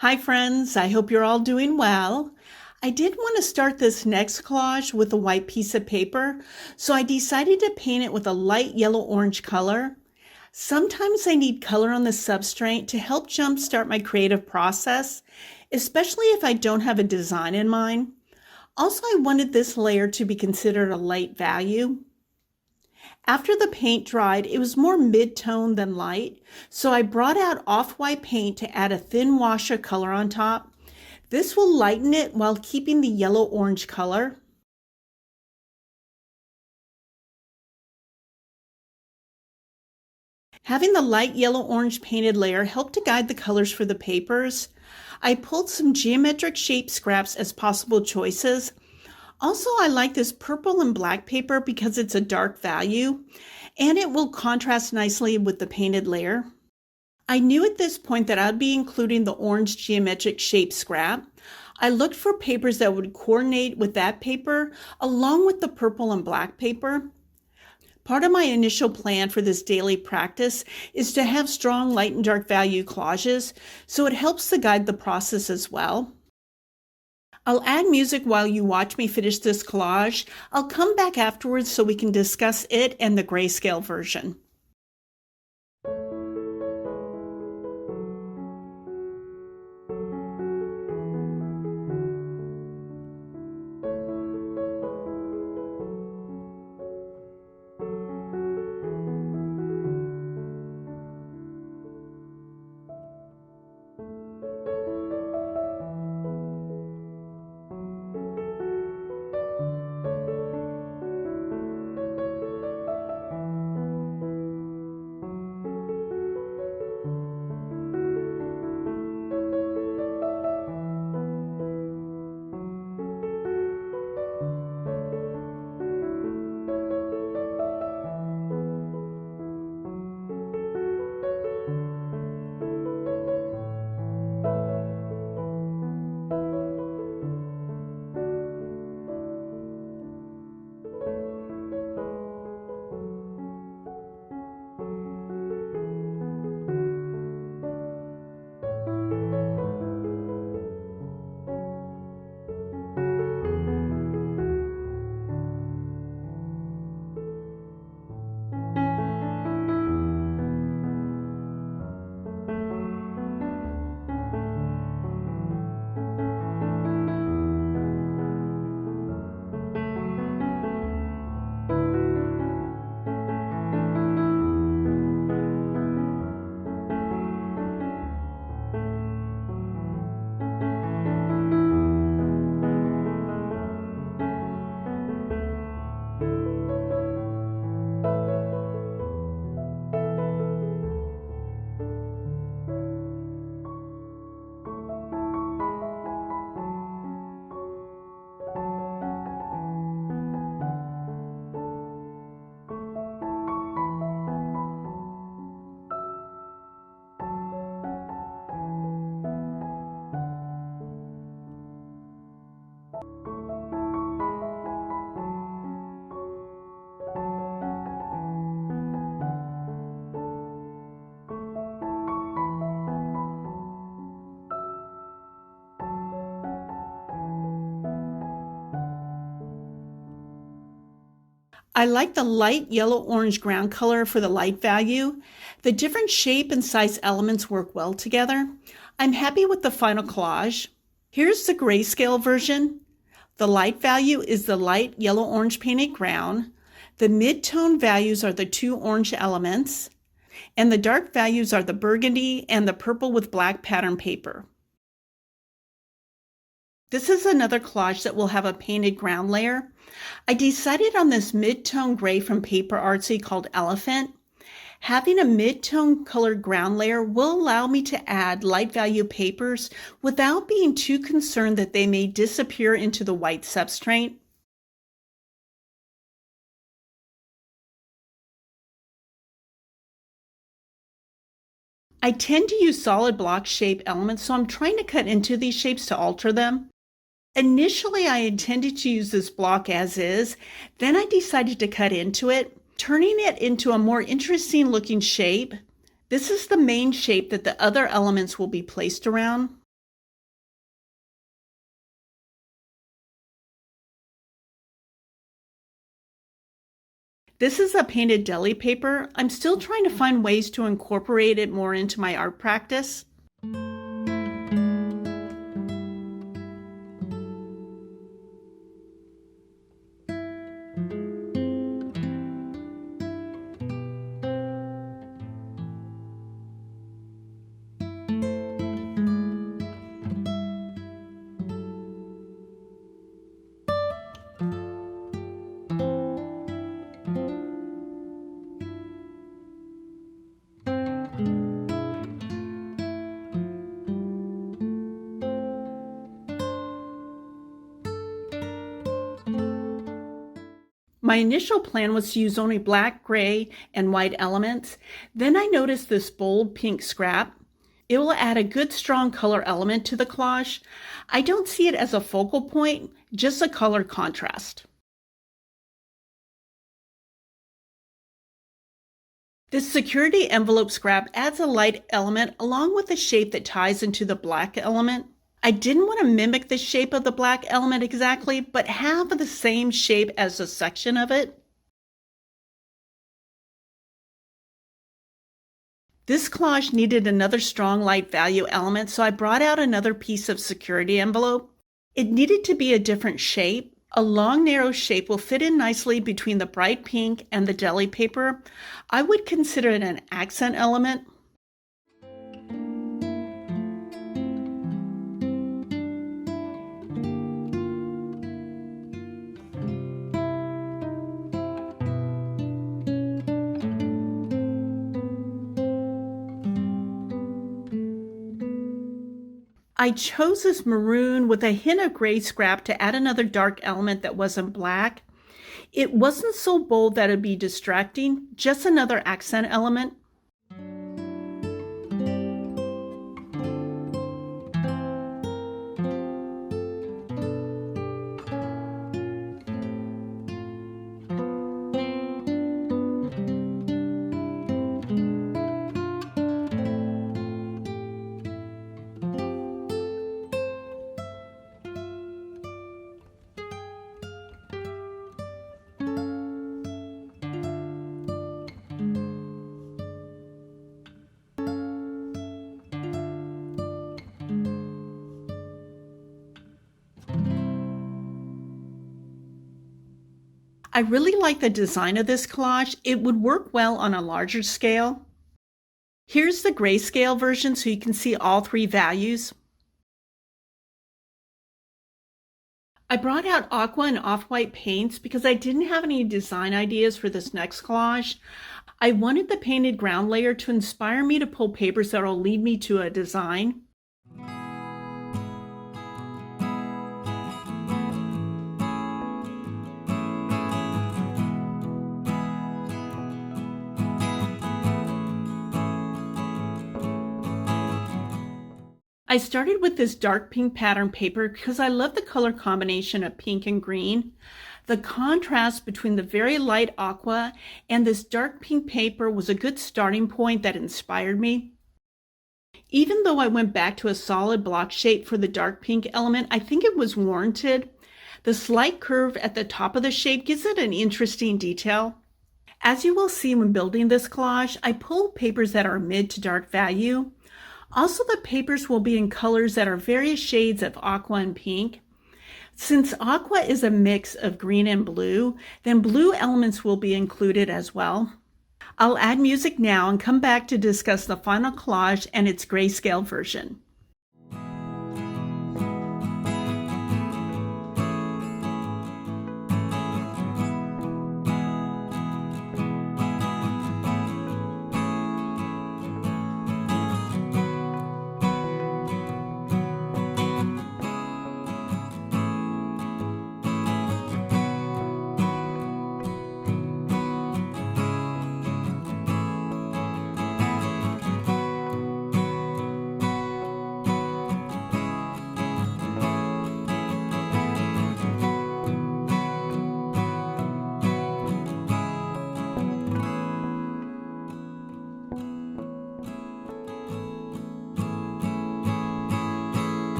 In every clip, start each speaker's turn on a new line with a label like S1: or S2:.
S1: Hi friends, I hope you're all doing well. I did want to start this next collage with a white piece of paper, so I decided to paint it with a light yellow-orange color. Sometimes I need color on the substrate to help jumpstart my creative process, especially if I don't have a design in mind. Also, I wanted this layer to be considered a light value. After the paint dried, it was more mid-tone than light, so I brought out off-white paint to add a thin wash of color on top. This will lighten it while keeping the yellow-orange color. Having the light yellow-orange painted layer helped to guide the colors for the papers. I pulled some geometric shape scraps as possible choices. Also, I like this purple and black paper because it's a dark value, and it will contrast nicely with the painted layer. I knew at this point that I'd be including the orange geometric shape scrap. I looked for papers that would coordinate with that paper along with the purple and black paper. Part of my initial plan for this daily practice is to have strong light and dark value collages, so it helps to guide the process as well. I'll add music while you watch me finish this collage. I'll come back afterwards so we can discuss it and the grayscale version. I like the light yellow-orange ground color for the light value. The different shape and size elements work well together. I'm happy with the final collage. Here's the grayscale version. The light value is the light yellow-orange painted ground. The mid-tone values are the two orange elements. And the dark values are the burgundy and the purple with black pattern paper. This is another collage that will have a painted ground layer. I decided on this mid-tone gray from Paper Artsy called Elephant. Having a mid-tone colored ground layer will allow me to add light value papers without being too concerned that they may disappear into the white substrate. I tend to use solid block shape elements, so I'm trying to cut into these shapes to alter them. Initially, I intended to use this block as is, then I decided to cut into it, turning it into a more interesting looking shape. This is the main shape that the other elements will be placed around. This is a painted deli paper. I'm still trying to find ways to incorporate it more into my art practice. My initial plan was to use only black, gray, and white elements. Then I noticed this bold pink scrap. It will add a good strong color element to the collage. I don't see it as a focal point, just a color contrast. This security envelope scrap adds a light element along with a shape that ties into the black element. I didn't want to mimic the shape of the black element exactly, but have the same shape as a section of it. This collage needed another strong light value element, so I brought out another piece of security envelope. It needed to be a different shape. A long, narrow shape will fit in nicely between the bright pink and the deli paper. I would consider it an accent element. I chose this maroon with a hint of gray scrap to add another dark element that wasn't black. It wasn't so bold that it'd be distracting, just another accent element. I really like the design of this collage. It would work well on a larger scale. Here's the grayscale version so you can see all three values. I brought out aqua and off-white paints because I didn't have any design ideas for this next collage. I wanted the painted ground layer to inspire me to pull papers that will lead me to a design. I started with this dark pink pattern paper because I love the color combination of pink and green. The contrast between the very light aqua and this dark pink paper was a good starting point that inspired me. Even though I went back to a solid block shape for the dark pink element, I think it was warranted. The slight curve at the top of the shape gives it an interesting detail. As you will see when building this collage, I pulled papers that are mid to dark value. Also, the papers will be in colors that are various shades of aqua and pink. Since aqua is a mix of green and blue, then blue elements will be included as well. I'll add music now and come back to discuss the final collage and its grayscale version.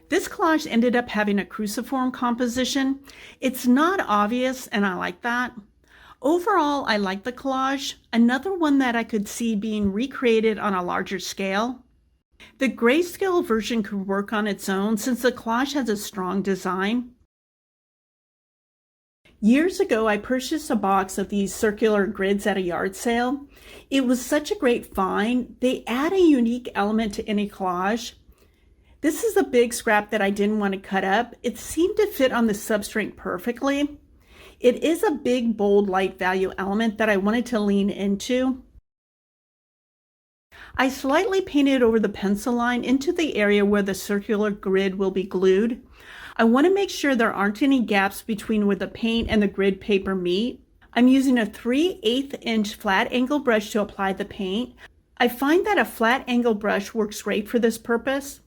S1: This collage ended up having a cruciform composition. It's not obvious, and I like that. Overall, I like the collage. Another one that I could see being recreated on a larger scale. The grayscale version could work on its own since the collage has a strong design. Years ago, I purchased a box of these circular grids at a yard sale. It was such a great find. They add a unique element to any collage. This is a big scrap that I didn't want to cut up. It seemed to fit on the substrate perfectly. It is a big, bold, light value element that I wanted to lean into. I slightly painted over the pencil line into the area where the circular grid will be glued. I want to make sure there aren't any gaps between where the paint and the grid paper meet. I'm using a 3/8 inch flat angle brush to apply the paint. I find that a flat angle brush works great for this purpose.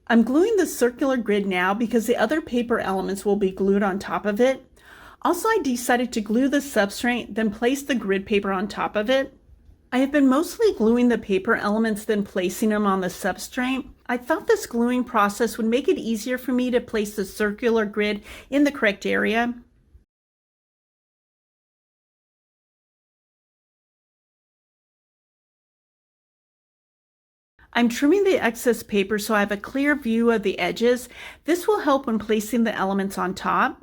S1: I'm gluing the circular grid now because the other paper elements will be glued on top of it. Also, I decided to glue the substrate, then place the grid paper on top of it. I have been mostly gluing the paper elements, then placing them on the substrate. I thought this gluing process would make it easier for me to place the circular grid in the correct area. I'm trimming the excess paper so I have a clear view of the edges. This will help when placing the elements on top.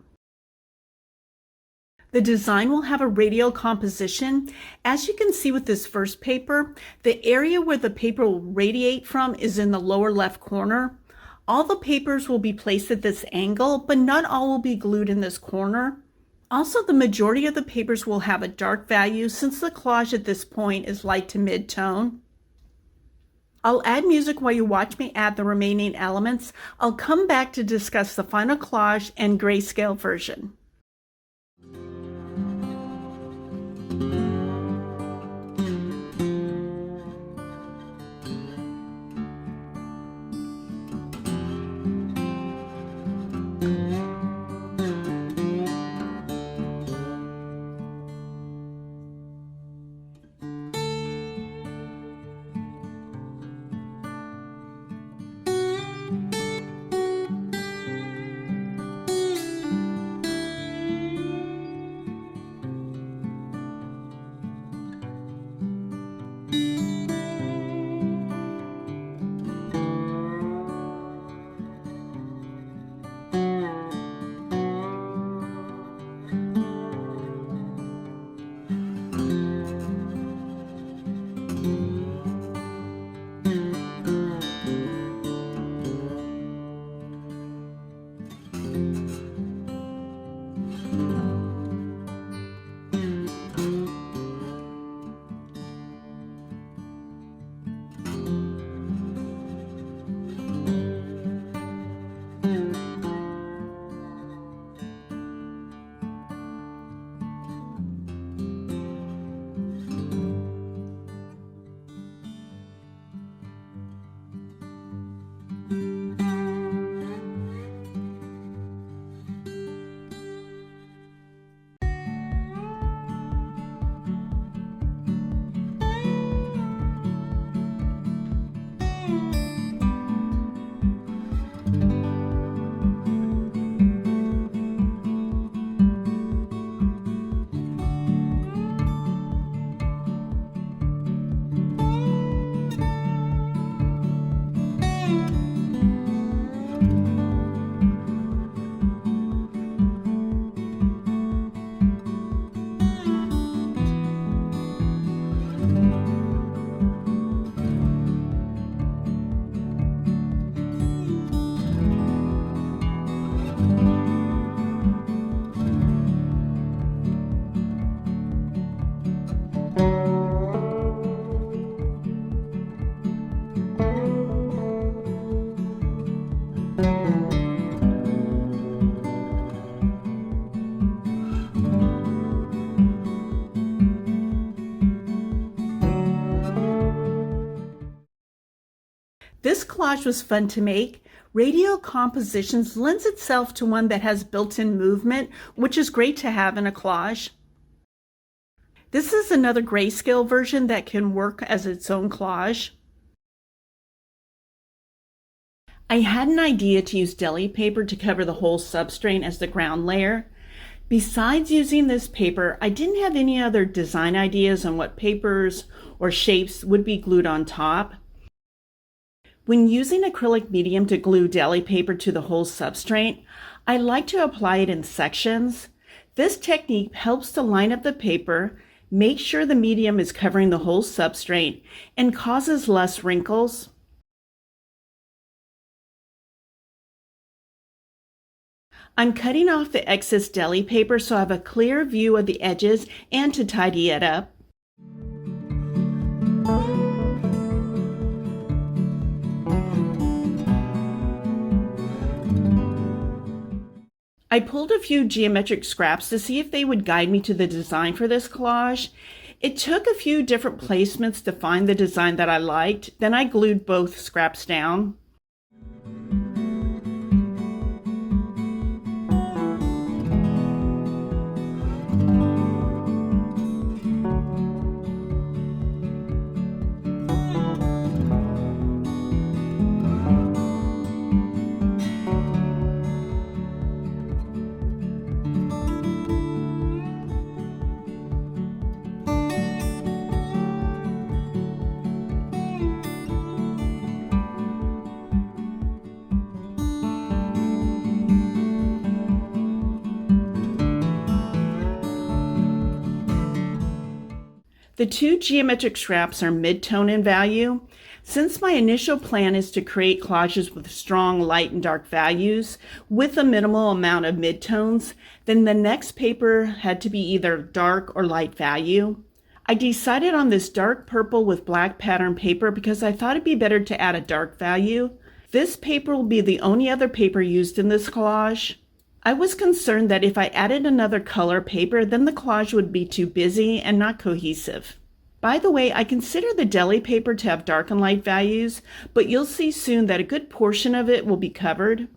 S1: The design will have a radial composition. As you can see with this first paper, the area where the paper will radiate from is in the lower left corner. All the papers will be placed at this angle, but not all will be glued in this corner. Also, the majority of the papers will have a dark value since the collage at this point is light to mid-tone. I'll add music while you watch me add the remaining elements. I'll come back to discuss the final collage and grayscale version. This collage was fun to make. Radial compositions lends itself to one that has built-in movement, which is great to have in a collage. This is another grayscale version that can work as its own collage. I had an idea to use deli paper to cover the whole substrate as the ground layer. Besides using this paper, I didn't have any other design ideas on what papers or shapes would be glued on top. When using acrylic medium to glue deli paper to the whole substrate, I like to apply it in sections. This technique helps to line up the paper, make sure the medium is covering the whole substrate, and causes less wrinkles. I'm cutting off the excess deli paper so I have a clear view of the edges and to tidy it up. I pulled a few geometric scraps to see if they would guide me to the design for this collage. It took a few different placements to find the design that I liked. Then I glued both scraps down. The two geometric scraps are mid-tone in value. Since my initial plan is to create collages with strong light and dark values with a minimal amount of midtones, then the next paper had to be either dark or light value. I decided on this dark purple with black pattern paper because I thought it'd be better to add a dark value. This paper will be the only other paper used in this collage. I was concerned that if I added another color paper, then the collage would be too busy and not cohesive. By the way, I consider the deli paper to have dark and light values, but you'll see soon that a good portion of it will be covered.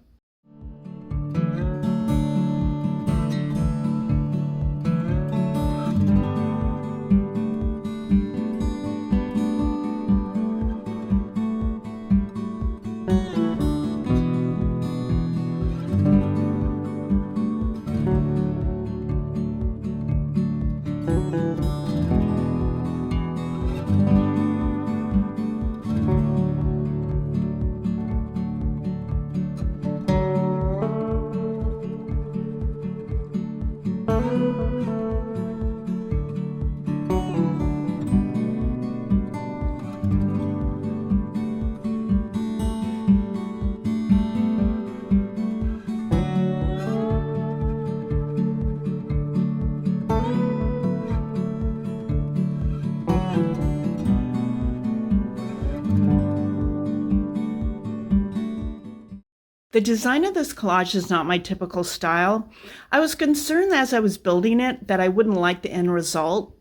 S1: The design of this collage is not my typical style. I was concerned as I was building it that I wouldn't like the end result.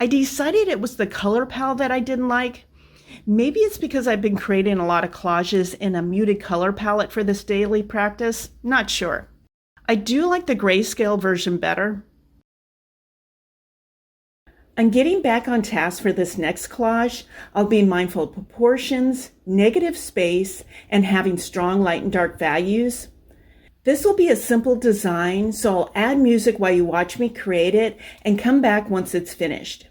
S1: I decided it was the color palette that I didn't like. Maybe it's because I've been creating a lot of collages in a muted color palette for this daily practice. Not sure. I do like the grayscale version better. I'm getting back on task for this next collage. I'll be mindful of proportions, negative space, and having strong light and dark values. This will be a simple design, so I'll add music while you watch me create it and come back once it's finished.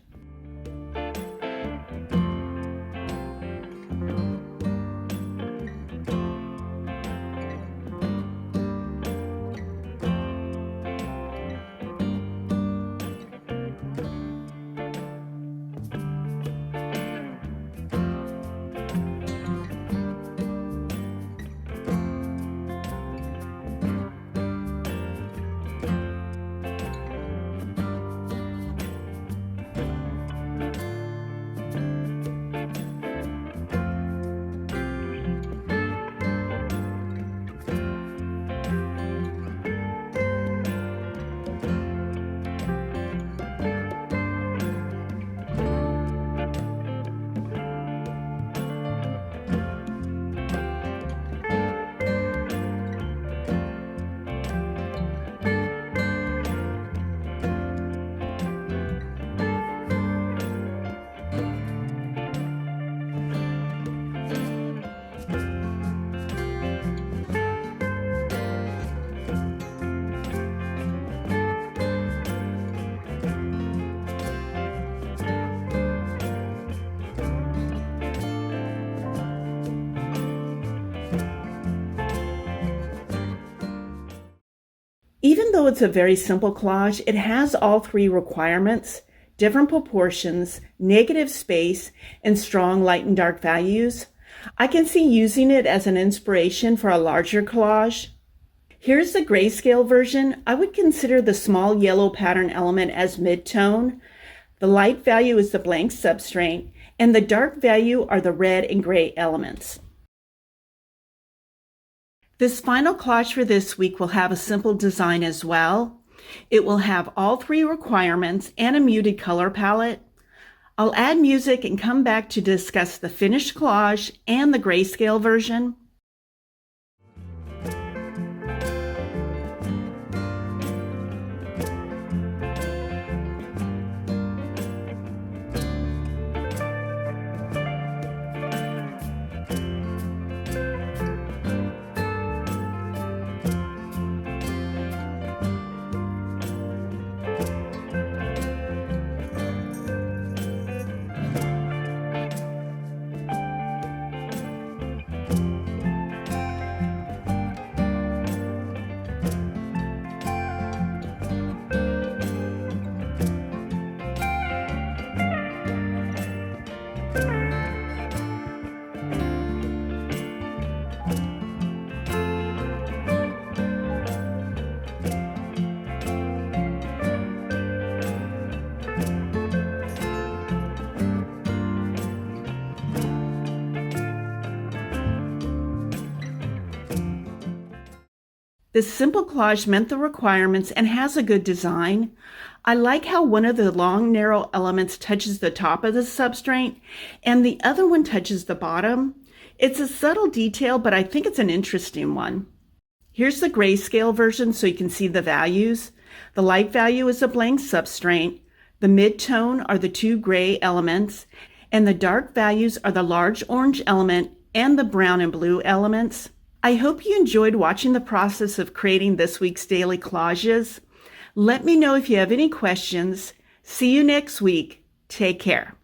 S1: Even though it's a very simple collage, it has all three requirements: different proportions, negative space, and strong light and dark values. I can see using it as an inspiration for a larger collage. Here's the grayscale version. I would consider the small yellow pattern element as mid-tone. The light value is the blank substrate, and the dark value are the red and gray elements. This final collage for this week will have a simple design as well. It will have all three requirements and a muted color palette. I'll add music and come back to discuss the finished collage and the grayscale version. This simple collage met the requirements and has a good design. I like how one of the long, narrow elements touches the top of the substrate and the other one touches the bottom. It's a subtle detail, but I think it's an interesting one. Here's the grayscale version so you can see the values. The light value is a blank substrate. The mid-tone are the two gray elements, and the dark values are the large orange element and the brown and blue elements. I hope you enjoyed watching the process of creating this week's daily collages. Let me know if you have any questions. See you next week. Take care.